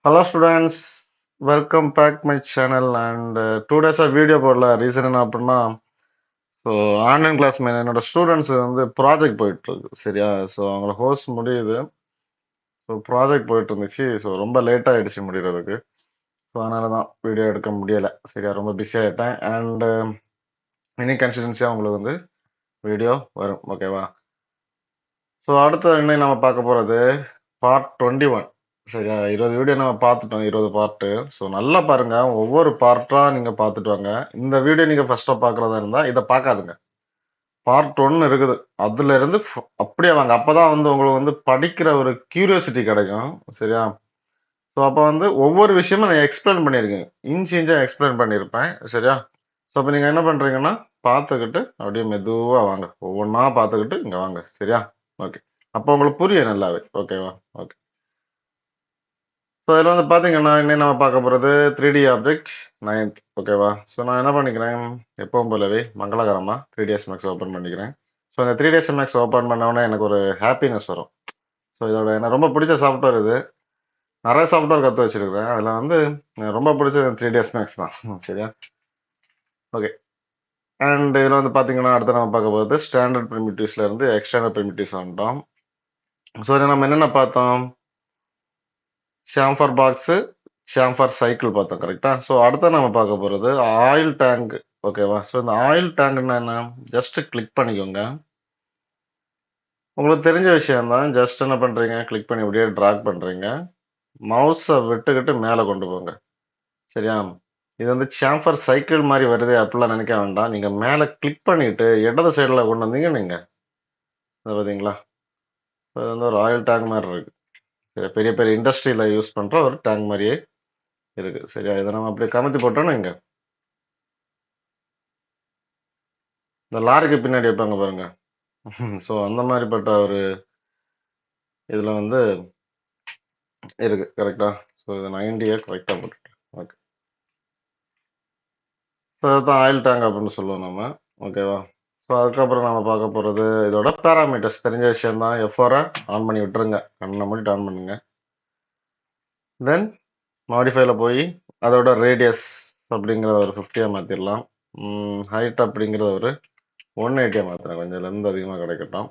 Hello students, welcome back my channel and 2 days video போடல. Reason என்ன அப்படின்னா, so online class என்னோட students வந்து ப்ராஜெக்ட் போயிட்டு இருக்கு சரியா. ஸோ அவங்கள ஹோஸ்ட் முடியுது. ஸோ ப்ராஜெக்ட் போயிட்டு இருந்துச்சு. ஸோ ரொம்ப லேட் ஆயிடுச்சு முடிகிறதுக்கு. ஸோ அதனால தான் வீடியோ எடுக்க முடியலை சரியா. ரொம்ப பிஸி ஆகிட்டேன் அண்ட் இனி கன்சிஸ்டன்சியாக உங்களுக்கு வந்து வீடியோ வரும் ஓகேவா. ஸோ அடுத்து என்ன நம்ம பார்க்க போகிறது பார்ட் 21 சரியா. 20 வீடியோ நம்ம பார்த்துட்டோம், 20 பார்ட்டு. ஸோ நல்லா பாருங்க, ஒவ்வொரு பார்ட்டாக நீங்கள் பார்த்துட்டு வாங்க. இந்த வீடியோ நீங்கள் ஃபர்ஸ்ட்டாக பார்க்குறதா இருந்தால் இதை பார்க்காதுங்க. பார்ட் 1 இருக்குது, அதுல இருந்து அப்படியே வாங்க. அப்பதான் வந்து உங்களுக்கு வந்து படிக்கிற ஒரு கியூரியாசிட்டி கிடைக்கும் சரியா. ஸோ அப்போ வந்து ஒவ்வொரு விஷயமும் நான் எக்ஸ்பிளைன் பண்ணியிருக்கேன், இன்ச் இன்ச்சா எக்ஸ்பிளைன் பண்ணியிருப்பேன் சரியா. ஸோ அப்போ நீங்கள் என்ன பண்ணுறீங்கன்னா பார்த்துக்கிட்டு அப்படியே மெதுவாக வாங்க, ஒவ்வொன்றா பார்த்துக்கிட்டு இங்கே வாங்க சரியா. ஓகே, அப்போ உங்களுக்கு புரியும் நல்லாவே ஓகேவா. ஓகே, ஸோ இதில் வந்து பார்த்தீங்கன்னா இன்னும் நம்ம பார்க்க போகிறது 3D ஆப்ஜெக்ட் 9th ஓகேவா. ஸோ நான் என்ன பண்ணிக்கிறேன், எப்பவும் போலவே மங்களகரமாக 3ds Max ஓப்பன் பண்ணிக்கிறேன். ஸோ இந்த 3ds Max ஓப்பன் பண்ணோடனே எனக்கு ஒரு ஹாப்பினஸ் வரும். ஸோ இதோட எனக்கு ரொம்ப பிடிச்ச சாஃப்ட்வேர் இது. நிறைய சாஃப்ட்வேர் கற்று வச்சிருக்கிறேன், அதில் வந்து எனக்கு ரொம்ப பிடிச்சது 3ds Max தான் சரியா. ஓகே, அண்ட் இதில் வந்து பார்த்தீங்கன்னா அடுத்து நம்ம பார்க்க போகிறது ஸ்டாண்டர்ட் ப்ரிமிட்டிவ்ஸ்லேருந்து எக்ஸ்டாண்டர்ட் ப்ரிமிட்டிவ்ஸ் வந்துட்டோம். ஸோ இதை நம்ம என்னென்ன பார்த்தோம், ஷாம்ஃபர் பாக்ஸு, ஷாம்ஃபர் சைக்கிள் பார்த்தோம் கரெக்டா. ஸோ அடுத்த நம்ம பார்க்க போகிறது ஆயில் டேங்க் ஓகேவா. ஸோ இந்த ஆயில் டேங்க்னா என்ன, ஜஸ்ட் கிளிக் பண்ணிக்கோங்க. உங்களுக்கு தெரிஞ்ச விஷயம் தான். ஜஸ்ட் என்ன பண்ணுறீங்க, கிளிக் பண்ணி அப்படியே ட்ராக் பண்ணுறீங்க, மவுஸை விட்டுக்கிட்டு மேலே கொண்டு போங்க சரியா. இது வந்து ஷாம்ஃபர் சைக்கிள் மாதிரி வருது அப்படிலாம் நினைக்க வேண்டாம். நீங்கள் மேலே கிளிக் பண்ணிவிட்டு இடது சைடில் கொண்டு வந்தீங்க நீங்கள், அதை பார்த்தீங்களா. ஸோ இது வந்து ஒரு ஆயில் டேங்க் மாதிரி இருக்குது சரி. பெரிய பெரிய இண்டஸ்ட்ரியில் யூஸ் பண்ணுற ஒரு டேங்க் மாதிரியே இருக்குது சரியா. இதை நம்ம அப்படியே கமுத்தி போட்டோன்னா இங்கே இந்த லாரிக்கு பின்னாடி வைப்பாங்க பாருங்க. ஸோ அந்த மாதிரிப்பட்ட ஒரு இதில் வந்து இருக்குது கரெக்டா. ஸோ இது 90 கரெக்டாக போட்டுட்டேன். ஓகே, ஸோ அதுதான் ஆயில் டேங்க் அப்படின்னு சொல்லுவோம் நம்ம ஓகேவா. ஸோ அதுக்கப்புறம் நம்ம பார்க்க போகிறது இதோட பேராமீட்டர்ஸ். தெரிஞ்ச விஷயம் தான். F4 ஆன் பண்ணி விட்டுருங்க, கண்ணை மூடிட்டு ஆன் பண்ணுங்க. தென் மாடிஃபைல போய் அதோட ரேடியஸ் அப்படிங்கிறத ஒரு 50 மாற்றிடலாம். ஹைட் அப்படிங்கிறத ஒரு 180 மாற்றுறேன், கொஞ்சம் லென்த் அதிகமாக கிடைக்கட்டும்.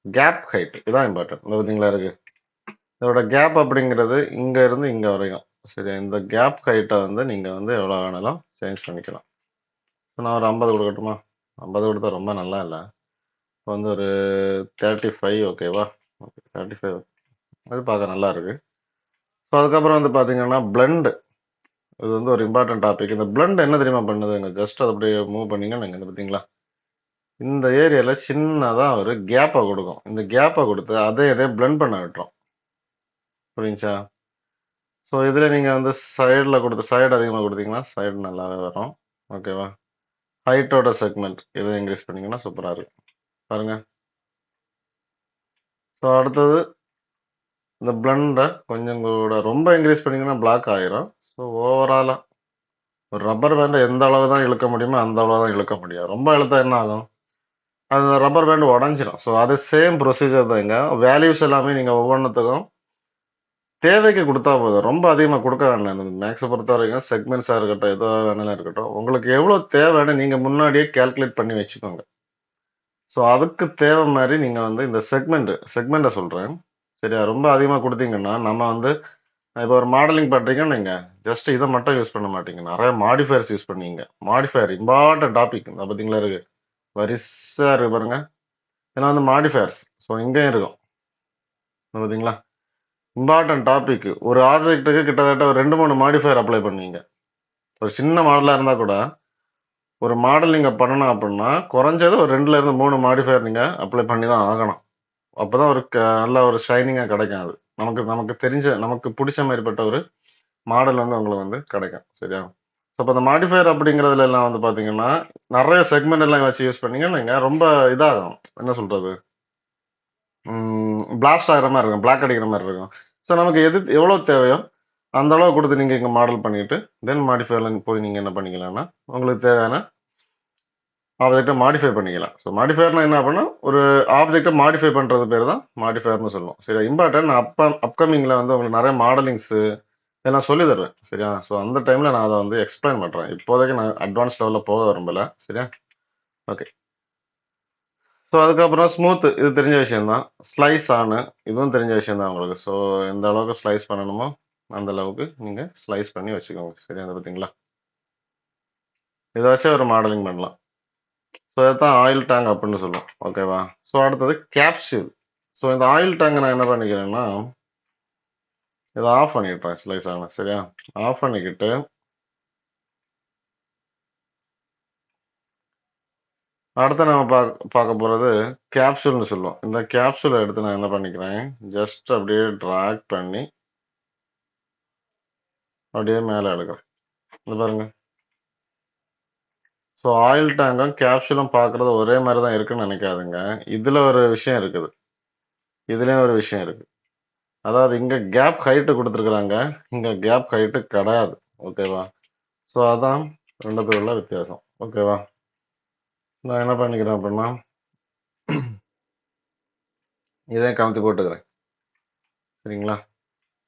கேப் ஹைட் இதான் இம்பார்ட்டன்ட். இந்த பார்த்தீங்களா இருக்குது, இதோட கேப் அப்படிங்கிறது இங்கே இருந்து இங்கே வரைக்கும் சரியா. இந்த கேப் ஹைட்டை வந்து நீங்கள் வந்து எவ்வளோ வேணாலும் சேஞ்ச் பண்ணிக்கலாம். ஸோ நான் ஒரு 50 கொடுக்கட்டுமா, 50 கொடுத்தா ரொம்ப நல்லா இல்லை. இப்போ வந்து ஒரு 35 ஓகேவா. ஓகே 35 அது பார்க்க நல்லா இருக்குது. ஸோ அதுக்கப்புறம் வந்து பார்த்தீங்கன்னா பிளண்ட், இது வந்து ஒரு இம்பார்ட்டன்ட் டாபிக். இந்த பிளண்ட் என்ன தெரியுமா பண்ணுதுங்க, ஜஸ்ட் அதை அப்படியே மூவ் பண்ணிங்கன்னா நீங்கள் பார்த்தீங்களா இந்த ஏரியாவில் சின்னதாக ஒரு கேப்பை கொடுக்கும். இந்த கேப்பை கொடுத்து அதே பிளண்ட் பண்ண விட்டுரும், புரியுங்களா. ஸோ இதில் நீங்கள் வந்து சைடில் கொடுத்து சைடு அதிகமாக கொடுத்தீங்கன்னா சைடு நல்லாவே வரும் ஓகேவா. ஹைட்டோட செக்மெண்ட் இதை இன்க்ரீஸ் பண்ணிங்கன்னா சூப்பராக இருக்கும் பாருங்கள். ஸோ அடுத்தது இந்த பிளண்டை கொஞ்சம் கூட ரொம்ப இன்க்ரீஸ் பண்ணிங்கன்னா பிளாக் ஆகிரும். ஸோ ஓவராலாக ஒரு ரப்பர் பேண்டை எந்த அளவு தான் இழுக்க முடியுமோ அந்த அளவு தான் இழுக்க முடியும். ரொம்ப இழுத்தா என்ன ஆகும், அந்த ரப்பர் பேண்டு உடஞ்சிடும். ஸோ அது சேம் ப்ரொசீஜர் தான். இங்கே வேல்யூஸ் எல்லாமே நீங்கள் ஒவ்வொன்றுத்துக்கும் தேவைக்கு கொடுத்தா போதும், ரொம்ப அதிகமாக கொடுக்க வேண்டாம். இந்த மேக்ஸை பொறுத்த வரைக்கும் செக்மெண்ட்ஸாக இருக்கட்டும், எதோ வேணாலும் இருக்கட்டும், உங்களுக்கு எவ்வளோ தேவைன்னு நீங்கள் முன்னாடியே கேல்குலேட் பண்ணி வச்சுக்கோங்க. ஸோ அதுக்கு தேவை மாதிரி நீங்கள் வந்து இந்த செக்மெண்ட்டை சொல்கிறேன் சரியா. ரொம்ப அதிகமாக கொடுத்தீங்கன்னா நம்ம வந்து இப்போ ஒரு மாடலிங் பண்ணுறீங்கன்னு நீங்கள் ஜஸ்ட் இதை மட்டும் யூஸ் பண்ண மாட்டீங்க, நிறைய மாடிஃபயர்ஸ் யூஸ் பண்ணுவீங்க. மாடிஃபயர் இம்பார்ட்டன்ட் டாபிக் இந்த பார்த்தீங்களா இருக்குது, வரிசையாக இருக்குது பாருங்க. ஏன்னா வந்து மாடிஃபயர்ஸ் ஸோ இங்கேயும் இருக்கும் பார்த்தீங்களா. Important topic. ஒரு ஆப்ஜெக்ட்டுக்கு கிட்டத்தட்ட ஒரு 2-3 மாடிஃபயர் அப்ளை பண்ணுவீங்க. ஒரு சின்ன மாடலாக இருந்தால் கூட ஒரு மாடல் நீங்கள் பண்ணணும் அப்படின்னா குறைஞ்சது ஒரு 2லேருந்து 3 மாடிஃபயர் நீங்கள் அப்ளை பண்ணி தான் ஆகணும். அப்போ தான் ஒரு நல்ல ஒரு ஷைனிங்காக கிடைக்கும். அது நமக்கு தெரிஞ்ச நமக்கு பிடிச்ச மாதிரிப்பட்ட ஒரு மாடல் வந்து உங்களுக்கு வந்து கிடைக்கும் சரியா. ஸோ இப்போ இந்த மாடிஃபயர் அப்படிங்கிறதுல எல்லாம் வந்து பார்த்தீங்கன்னா நிறைய செக்மெண்ட் எல்லாம் வச்சு யூஸ் பண்ணீங்கன்னா நீங்கள் ரொம்ப இதாகும், என்ன சொல்கிறது, பிளாஸ்ட் ஆகிற மாதிரி இருக்கும், பிளாக் அடிக்கிற மாதிரி இருக்கும். ஸோ நமக்கு எவ்வளோ தேவையோ அந்த அளவு கொடுத்து நீங்கள் இங்கே மாடல் பண்ணிவிட்டு தென் மாடிஃபைல போய் நீங்கள் என்ன பண்ணிக்கலாம்னா உங்களுக்கு தேவையான ஆப்ஜெக்டை மாடிஃபை பண்ணிக்கலாம். ஸோ மாடிஃபயர்னா என்ன அப்படின்னா ஒரு ஆப்ஜெக்டை மாடிஃபை பண்ணுறது பேர் தான் மாடிஃபயர்னு சொல்லுவோம் சரி. இம்பார்ட்டன்ட் அப்கமிங்கில் வந்து உங்களுக்கு நிறைய மாடலிங்ஸு இத நான் சொல்லி தருவேன். சரியா? ஸோ அந்த டைம்ல நான் அத வந்து எக்ஸ்ப்ளைன் பண்றேன். இப்போதைக்கு நான் அட்வான்ஸ் லெவல்ல போக விரும்பல. சரியா? ஓகே. ஸோ அதுக்கப்புறம் ஸ்மூத் இது தெரிஞ்ச விஷயம் தான். ஸ்லைஸ் ஆனு இதுவும் தெரிஞ்ச விஷயம் தான் உங்களுக்கு. ஸோ எந்த அளவுக்கு ஸ்லைஸ் பண்ணணுமோ, அந்த அளவுக்கு நீங்க ஸ்லைஸ் பண்ணி வச்சுக்கோங்க. சரியா? இத பார்த்தீங்களா? இத வச்சு ஒரு மாடலிங் பண்ணலாம். ஸோ இதைத்தான் ஆயில் டேங்க் அப்படின்னு சொல்லுவோம். ஓகேவா? ஸோ அடுத்தது கேப்சூல். ஸோ இந்த ஆயில் டேங்க் நான் என்ன பண்ணிக்கிறேன்னா, இத ஆஃப் பண்ணிடுறேன் ஸ்லைஸ் ஆன. சரியா? ஆஃப் பண்ணிக்கிட்டு, அடுத்து நம்ம பார்க்க போறது கேப்சூல்னு சொல்லுவோம். இந்த கேப்சூல எடுத்து நான் என்ன பண்ணிக்கிறேன், ஜஸ்ட் அப்படியே டிராக் பண்ணி, அப்படியே மேல எடுக்கிறேன். இங்க பாருங்க. ஸோ ஆயில் டேங்க்கும், கேப்சூலும் பார்க்குறது ஒரே மாரி தான் இருக்குன்னு நெனைக்காதீங்க. இதுல ஒரு விஷயம் இருக்குது. இதுலயும் ஒரு விஷயம் இருக்கு. அதாவது இங்க கேப் ஹைட் குடுத்துருக்காங்க. இங்க கேப் ஹைட் கிடையாது. ஓகேவா? ஸோ அதான் 2த்துக்கும் உள்ள வித்தியாசம். ஓகேவா? நான் என்ன பண்ணிக்கிறேன் அப்படின்னா, இதையும் கமுத்தி போட்டுக்கிறேன். சரிங்களா?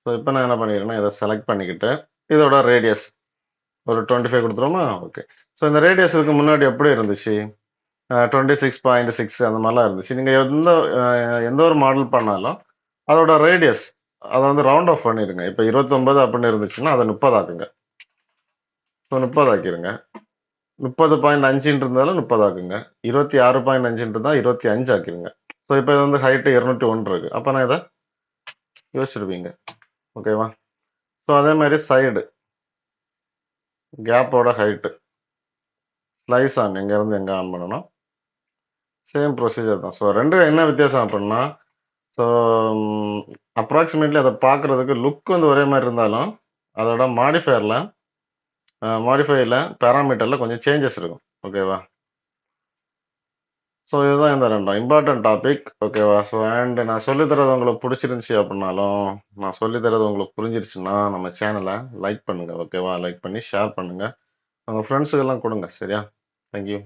ஸோ இப்ப நான் என்ன பண்ணிக்கிறேன்னா, இத செலக்ட் பண்ணிக்கிட்டு, இதோட ரேடியஸ் ஒரு 25 குடுத்துருவோமா? ஓகே. ஸோ இந்த ரேடியஸ் இதுக்கு முன்னாடி எப்படி இருந்துச்சு? 26.6 அந்த மாரிலாம் இருந்துச்சு. நீங்க எந்த ஒரு மாடல் பண்ணாலும், அதோட ரேடியஸ் அத வந்து ரவுண்ட் ஆஃப் பண்ணிருங்க. இப்ப 29 அப்படின்னு இருந்துச்சுன்னா, அத 30 ஆக்குங்க. ஸோ 30 ஆக்கிருங்க. 30.5ன்னு இருந்தாலும் 30 ஆக்குங்க. 26.5ன்னு இருந்தா 25 ஆக்கிருங்க. ஸோ இப்ப இது வந்து ஹைட் 201 இருக்கு. அப்ப நான் இத யோசிச்சிருப்பீங்க. ஓகேவா? ஸோ அதே மாரி சைடு கேப்போட ஹைட் ஸ்லைஸ் ஆன் எங்கேருந்து எங்க ஆன் பண்ணணும்? சேம் ப்ரொசீஜர் தான். ஸோ 2ம் என்ன வித்தியாசம் அப்புட்ன்னா, ஸோ அப்ராக்ஸிமேட்லி அத பார்க்குறதுக்கு லுக் வந்து ஒரே மாரி இருந்தாலும், அதோட மாடிஃபைல பாராமீட்டர்ல கொஞ்சம் சேஞ்சஸ் இருக்கும். ஓகேவா? ஸோ இதுதான் இந்த 2ம். Important topic. ஓகேவா? ஸோ நான் சொல்லி தர்றது உங்களுக்கு புடிச்சிருந்துச்சு அப்டின்னாலும், நான் சொல்லி தர்றது உங்களுக்கு புரிஞ்சிருச்சுன்னா, நம்ம சேனல லைக் பண்ணுங்க. ஓகேவா? லைக் பண்ணி ஷேர் பண்ணுங்க. உங்க ஃப்ரெண்ட்ஸுக்கெல்லாம் குடுங்க. சரியா? Thank you.